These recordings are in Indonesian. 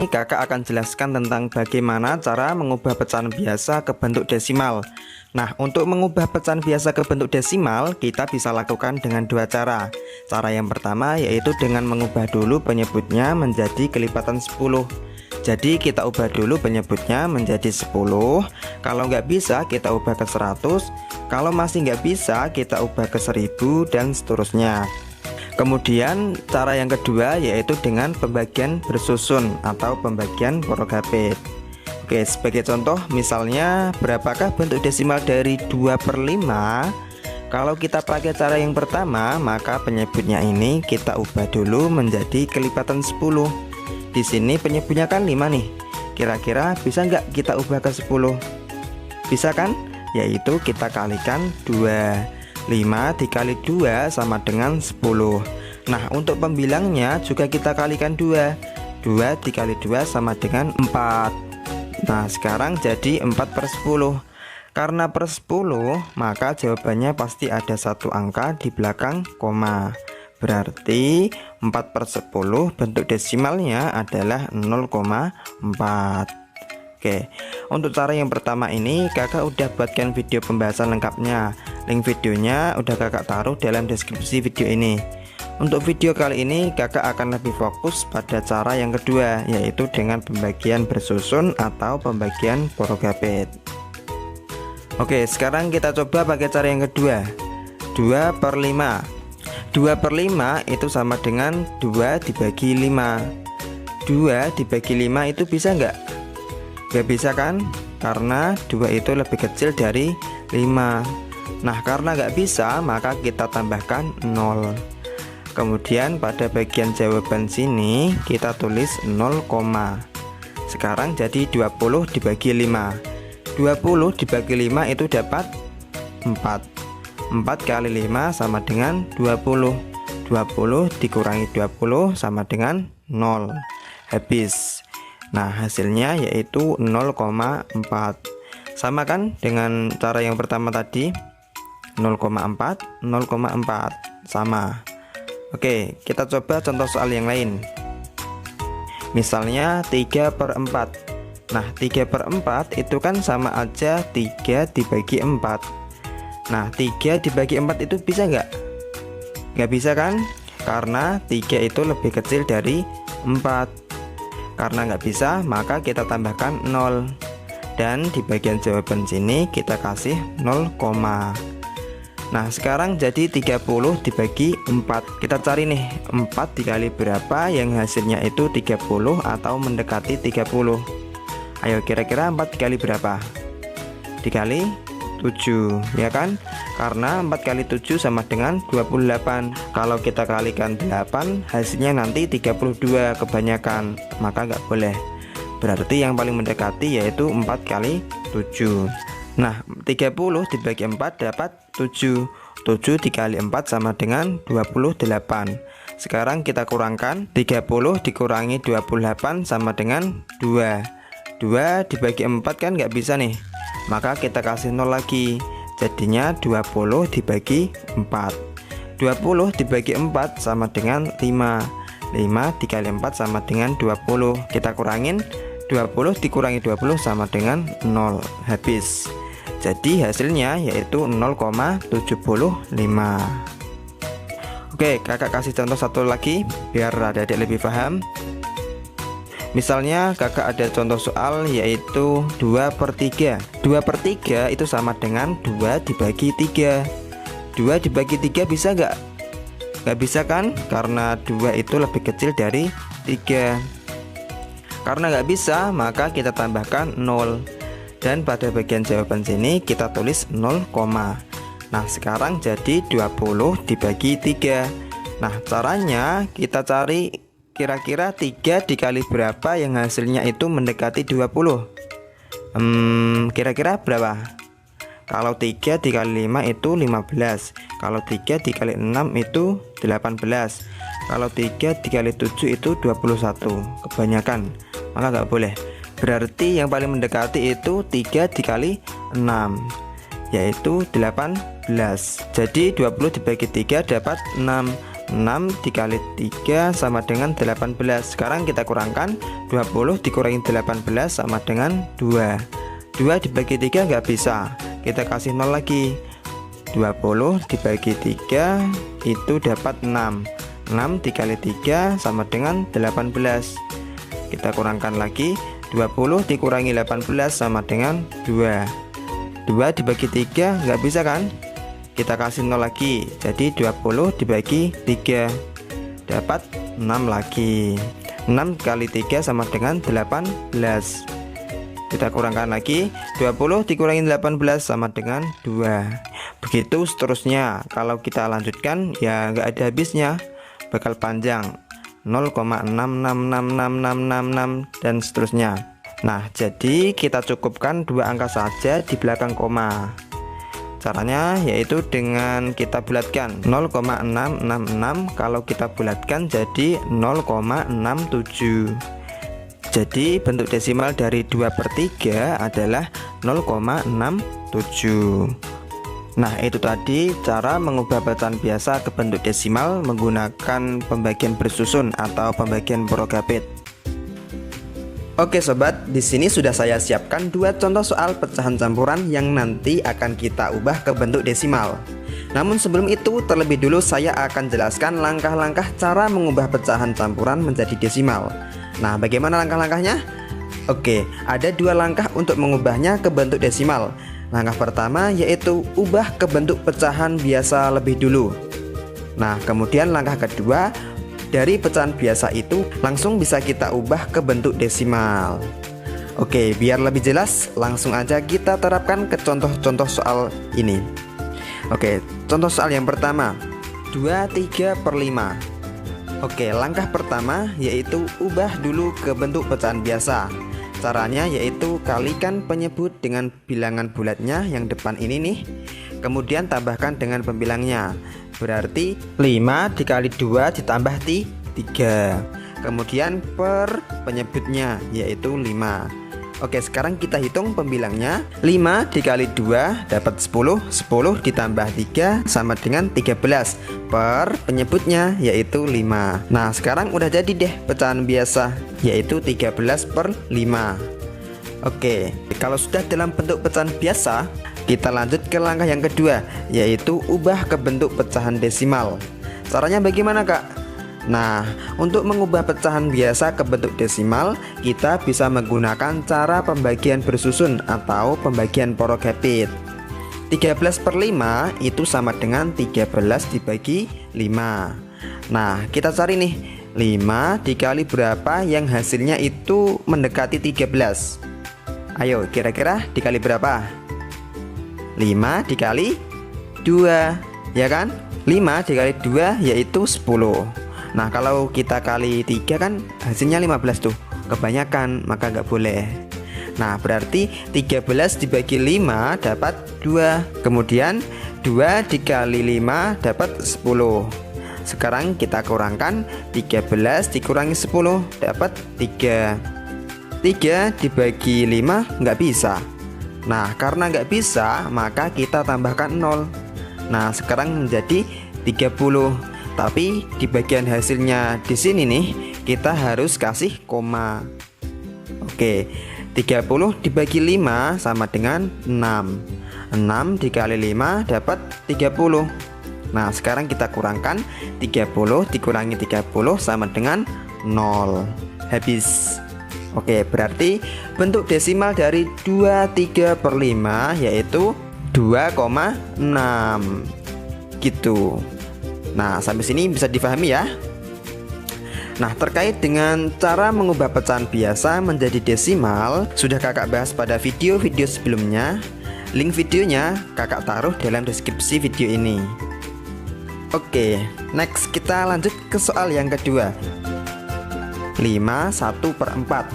Kakak akan jelaskan tentang bagaimana cara mengubah pecahan biasa ke bentuk desimal. Nah, untuk mengubah pecahan biasa ke bentuk desimal, kita bisa lakukan dengan dua cara. Cara yang pertama yaitu dengan mengubah dulu penyebutnya menjadi kelipatan 10. Jadi kita ubah dulu penyebutnya menjadi 10. Kalau nggak bisa kita ubah ke 100. Kalau masih nggak bisa kita ubah ke 1000 dan seterusnya. Kemudian cara yang kedua yaitu dengan pembagian bersusun atau pembagian porogapit. Oke, sebagai contoh misalnya berapakah bentuk desimal dari 2/5? Kalau kita pakai cara yang pertama, maka penyebutnya ini kita ubah dulu menjadi kelipatan 10. Di sini penyebutnya kan 5 nih. Kira-kira bisa nggak kita ubah ke 10? Bisa kan? Yaitu kita kalikan 2. 5 dikali 2 sama dengan 10. Nah, untuk pembilangnya juga kita kalikan 2. 2 dikali 2 sama dengan 4. Nah, sekarang jadi 4/10. Karena per 10, maka jawabannya pasti ada satu angka di belakang koma. Berarti 4/10 bentuk desimalnya adalah 0,4. Oke, untuk cara yang pertama ini kakak udah buatkan video pembahasan lengkapnya. Link videonya udah kakak taruh dalam deskripsi video ini. Untuk video kali ini kakak akan lebih fokus pada cara yang kedua, yaitu dengan pembagian bersusun atau pembagian porogapit. Oke, sekarang kita coba pakai cara yang kedua. 2/5. 2/5 itu sama dengan 2 dibagi 5. 2 dibagi 5 itu bisa nggak? Gak bisa kan? Karena 2 itu lebih kecil dari 5. Nah, karena gak bisa, maka kita tambahkan 0. Kemudian pada bagian jawaban sini kita tulis 0, sekarang jadi 20 dibagi 5. 20 dibagi 5 itu dapat 4. 4 kali 5 sama dengan 20. 20 dikurangi 20 sama dengan 0. Habis. Nah, hasilnya yaitu 0,4. Sama kan dengan cara yang pertama tadi? 0,4, 0,4. Sama. Oke, kita coba contoh soal yang lain. Misalnya 3/4. Nah, 3/4 itu kan sama aja 3 dibagi 4. Nah, 3 dibagi 4 itu bisa nggak? Nggak bisa kan? Karena 3 itu lebih kecil dari 4. Karena nggak bisa, maka kita tambahkan 0. Dan di bagian jawaban sini kita kasih 0, nah, sekarang jadi 30 dibagi 4. Kita cari nih 4 dikali berapa yang hasilnya itu 30 atau mendekati 30. Ayo, kira-kira 4 dikali berapa? Dikali 7, ya kan? Karena 4 kali 7 sama dengan 28. Kalau kita kalikan 8, hasilnya nanti 32 kebanyakan. Maka nggak boleh. Berarti yang paling mendekati yaitu 4 kali 7. Nah, 30 dibagi 4 dapat 7. 7 dikali 4 sama dengan 28. Sekarang kita kurangkan. 30 dikurangi 28 sama dengan 2. 2 dibagi 4 kan nggak bisa nih. Maka kita kasih 0 lagi. Jadinya 20 dibagi 4. 20 dibagi 4 sama dengan 5. 5 dikali 4 sama dengan 20. Kita kurangin. 20 dikurangi 20 sama dengan 0. Habis. Jadi hasilnya yaitu 0,75. Oke, kakak kasih contoh satu lagi biar adik-adik lebih paham. Misalnya kakak ada contoh soal yaitu 2/3. 2/3 itu sama dengan 2 dibagi 3. 2 dibagi 3 bisa nggak? Nggak bisa kan? Karena 2 itu lebih kecil dari 3. Karena nggak bisa, maka kita tambahkan 0. Dan pada bagian jawaban sini kita tulis 0, nah, sekarang jadi 20 dibagi 3. Nah, caranya kita cari kira-kira 3 dikali berapa yang hasilnya itu mendekati 20. Kira-kira berapa? Kalau 3 dikali 5 itu 15. Kalau 3 dikali 6 itu 18. Kalau 3 dikali 7 itu 21. Kebanyakan, maka nggak boleh. Berarti yang paling mendekati itu 3 dikali 6, yaitu 18. Jadi 20 dibagi 3 dapat 6. 6 dikali 3 sama dengan 18. Sekarang kita kurangkan. 20 dikurangi 18 sama dengan 2. 2 dibagi 3 nggak bisa, kita kasih 0 lagi. 20 dibagi 3 itu dapat 6. 6 dikali 3 sama dengan 18. Kita kurangkan lagi, 20 dikurangi 18 sama dengan 2. 2 dibagi 3 nggak bisa kan, kita kasih 0 lagi. Jadi 20 dibagi 3 dapat 6 lagi. 6 kali 3 sama dengan 18. Kita kurangkan lagi, 20 dikurangi 18 sama dengan 2. Begitu seterusnya. Kalau kita lanjutkan ya nggak ada habisnya, bakal panjang 0,6666666 dan seterusnya. Nah, jadi kita cukupkan dua angka saja di belakang koma. Caranya yaitu dengan kita bulatkan 0,666, kalau kita bulatkan jadi 0,67. Jadi bentuk desimal dari 2/3 adalah 0,67. Nah, itu tadi cara mengubah pecahan biasa ke bentuk desimal menggunakan pembagian bersusun atau pembagian Prokapit. Oke sobat, di sini sudah saya siapkan dua contoh soal pecahan campuran yang nanti akan kita ubah ke bentuk desimal. Namun sebelum itu, terlebih dulu saya akan jelaskan langkah-langkah cara mengubah pecahan campuran menjadi desimal. Nah, bagaimana langkah-langkahnya? Oke, ada dua langkah untuk mengubahnya ke bentuk desimal. Langkah pertama yaitu ubah ke bentuk pecahan biasa lebih dulu. Nah, kemudian langkah kedua, dari pecahan biasa itu langsung bisa kita ubah ke bentuk desimal. Oke, biar lebih jelas, langsung aja kita terapkan ke contoh-contoh soal ini. Oke, contoh soal yang pertama, 23/5. Oke, langkah pertama yaitu ubah dulu ke bentuk pecahan biasa. Caranya yaitu kalikan penyebut dengan bilangan bulatnya yang depan ini nih, kemudian tambahkan dengan pembilangnya. Berarti 5 dikali 2 ditambah 3, kemudian per penyebutnya yaitu 5. Oke, sekarang kita hitung pembilangnya. 5 dikali 2 dapat 10. 10 ditambah 3 sama dengan 13. Per penyebutnya yaitu 5. Nah, sekarang udah jadi deh pecahan biasa, yaitu 13/5. Oke, kalau sudah dalam bentuk pecahan biasa, kita lanjut ke langkah yang kedua, yaitu ubah ke bentuk pecahan desimal. Caranya bagaimana, Kak? Nah, untuk mengubah pecahan biasa ke bentuk desimal, kita bisa menggunakan cara pembagian bersusun atau pembagian Prokapit. 13/5 itu sama dengan 13 dibagi 5. Nah, kita cari nih, 5 dikali berapa yang hasilnya itu mendekati 13. Ayo, kira-kira dikali berapa? 5 dikali 2, ya kan? 5 dikali 2 yaitu 10. Nah, kalau kita kali 3 kan hasilnya 15 tuh. Kebanyakan, maka nggak boleh. Nah, berarti 13 dibagi 5 dapat 2. Kemudian 2 dikali 5 dapat 10. Sekarang kita kurangkan, 13 dikurangi 10 dapat 3. 3 dibagi 5 nggak bisa. Nah, karena nggak bisa, maka kita tambahkan 0. Nah, sekarang menjadi 30. Tapi di bagian hasilnya di sini nih, kita harus kasih koma. Oke, 30 dibagi 5 sama dengan 6. 6 dikali 5 dapat 30. Nah, sekarang kita kurangkan, 30 dikurangi 30 sama dengan 0. Habis. Oke, berarti bentuk desimal dari 23/5 yaitu 2,6. Gitu. Nah, sampai sini bisa difahami ya. Nah, terkait dengan cara mengubah pecahan biasa menjadi desimal, sudah kakak bahas pada video-video sebelumnya. Link videonya kakak taruh dalam deskripsi video ini. Oke, next kita lanjut ke soal yang kedua, 5/1/4.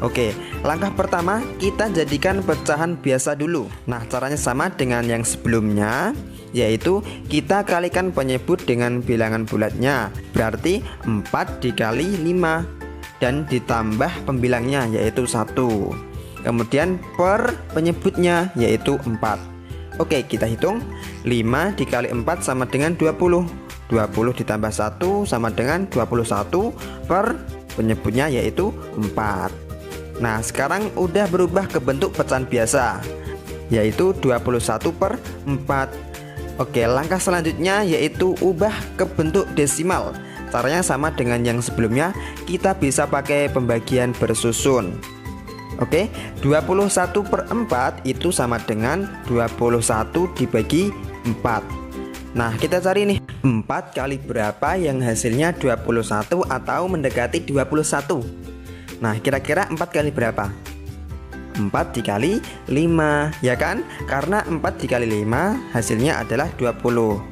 Oke, langkah pertama kita jadikan pecahan biasa dulu. Nah, caranya sama dengan yang sebelumnya, yaitu kita kalikan penyebut dengan bilangan bulatnya. Berarti 4 dikali 5 dan ditambah pembilangnya yaitu 1. Kemudian per penyebutnya yaitu 4. Oke, kita hitung. 5 dikali 4 sama dengan 20. 20 ditambah 1 sama dengan 21 per penyebutnya yaitu 4. Nah, sekarang udah berubah ke bentuk pecahan biasa, yaitu 21/4. Oke, langkah selanjutnya yaitu ubah ke bentuk desimal. Caranya sama dengan yang sebelumnya, kita bisa pakai pembagian bersusun. Oke, 21/4 itu sama dengan 21 dibagi 4. Nah, kita cari nih 4 kali berapa yang hasilnya 21 atau mendekati 21. Nah, kira-kira 4 kali berapa? 4 dikali 5, ya kan? Karena 4 dikali 5 hasilnya adalah 20.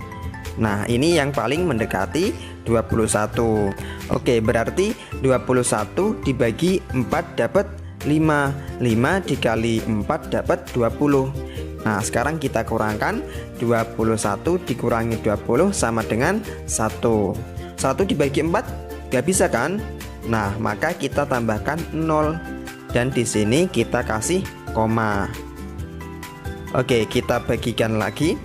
Nah, ini yang paling mendekati 21. Oke, berarti 21 dibagi 4 dapat 5. 5 dikali 4 dapat 20. Nah, sekarang kita kurangkan 21 dikurangi 20 sama dengan 1. 1 dibagi 4 gak bisa kan? Nah, maka kita tambahkan 0. Dan di sini kita kasih koma. Oke, kita bagikan lagi.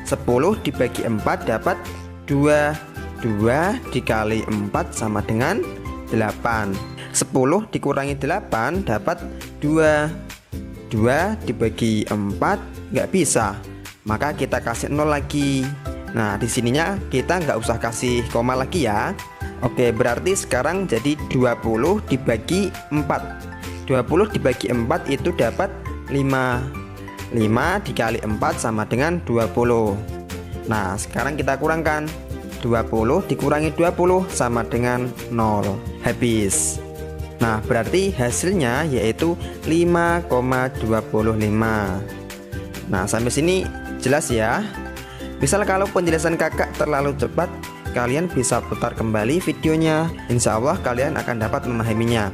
10 dibagi 4 dapat 2. 2 dikali 4 sama dengan 8. 10 dikurangi 8 dapat 2. 2 dibagi 4 nggak bisa, maka kita kasih 0 lagi. Nah, di sininya kita nggak usah kasih koma lagi ya. Oke, berarti sekarang jadi 20 dibagi 4. 20 dibagi 4 itu dapat 5. 5 dikali 4 sama dengan 20. Nah, sekarang kita kurangkan. 20 dikurangi 20 sama dengan 0. Habis. Nah, berarti hasilnya yaitu 5,25. Nah, sampai sini jelas ya. Misal kalau penjelasan kakak terlalu cepat, kalian bisa putar kembali videonya. Insya Allah kalian akan dapat memahaminya.